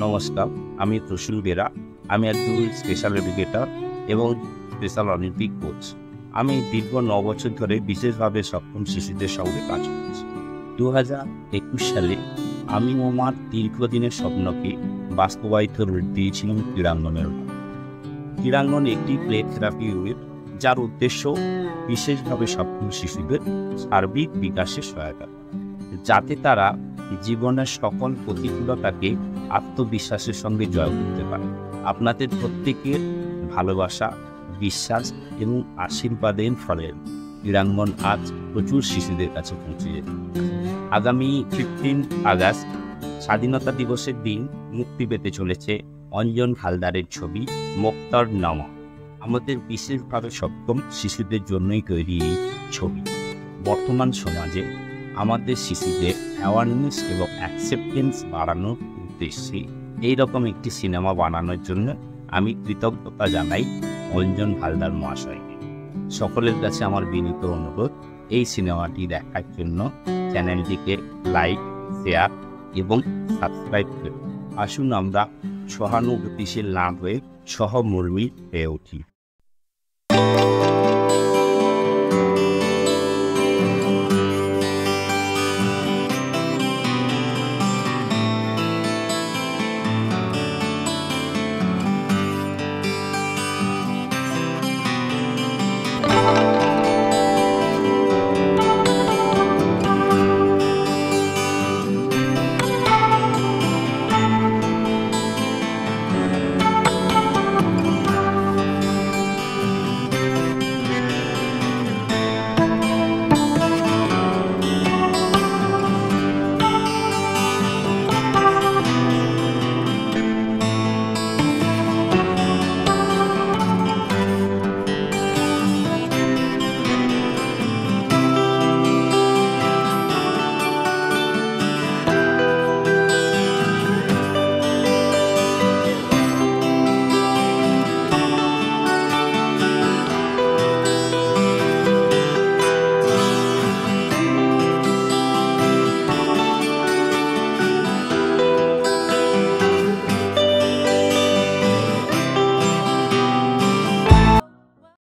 নমস্কার, আমি প্রসূন বেরা। আমি একজন স্পেশাল এডুকেটর এবং স্পেশাল অলিম্পিক কোচ। আমি দীর্ঘ ৯ বছর ধরে বিশেষভাবে সক্ষম শিশুদের সঙ্গে কাজ করছি। ২০২১ সালে আমি আমার দীর্ঘদিনের স্বপ্নকে বাস্তবায়িত রূপ দিয়েছিলাম ক্রীড়াঙ্গনের মাধ্যমে। ক্রীড়াঙ্গন একটি প্লে থেরাপি ইউনিট, যার উদ্দেশ্য বিশেষভাবে সক্ষম শিশুদের সার্বিক বিকাশে সহায়তা, যাতে তারা জীবনের সকল প্রতিকূলতাকে আত্মবিশ্বাসের সঙ্গে জয় করতে পারে। আপনাদের প্রত্যেকের ভালোবাসা, বিশ্বাস এবং আশীর্বাদের ফলে ক্রীড়াঙ্গন আজ প্রচুর শিশুদের কাছে পৌঁছে যেত। আগামী 15 আগস্ট স্বাধীনতা দিবসের দিন মুক্তি পেতে চলেছে অঞ্জন হালদারের ছবি মুক্তার নামা। আমাদের বিশেষভাবে সক্ষম শিশুদের জন্যই তৈরি এই ছবি বর্তমান সমাজে আমাদের শিশুদের অ্যাওয়ারনেস এবং অ্যাকসেপ্টেন্স বাড়ানোর উদ্দেশ্যে এইরকম একটি সিনেমা বানানোর জন্য আমি কৃতজ্ঞতা জানাই অঞ্জন হালদার মহাশয়কে। সকলের কাছে আমার বিনীত অনুরোধ, এই সিনেমাটি দেখার জন্য চ্যানেলটিকে লাইক, শেয়ার এবং সাবস্ক্রাইব করুন। আসুন আমরা সহানুভূতিশীল না হয়ে সহমর্মী হয়ে উঠি।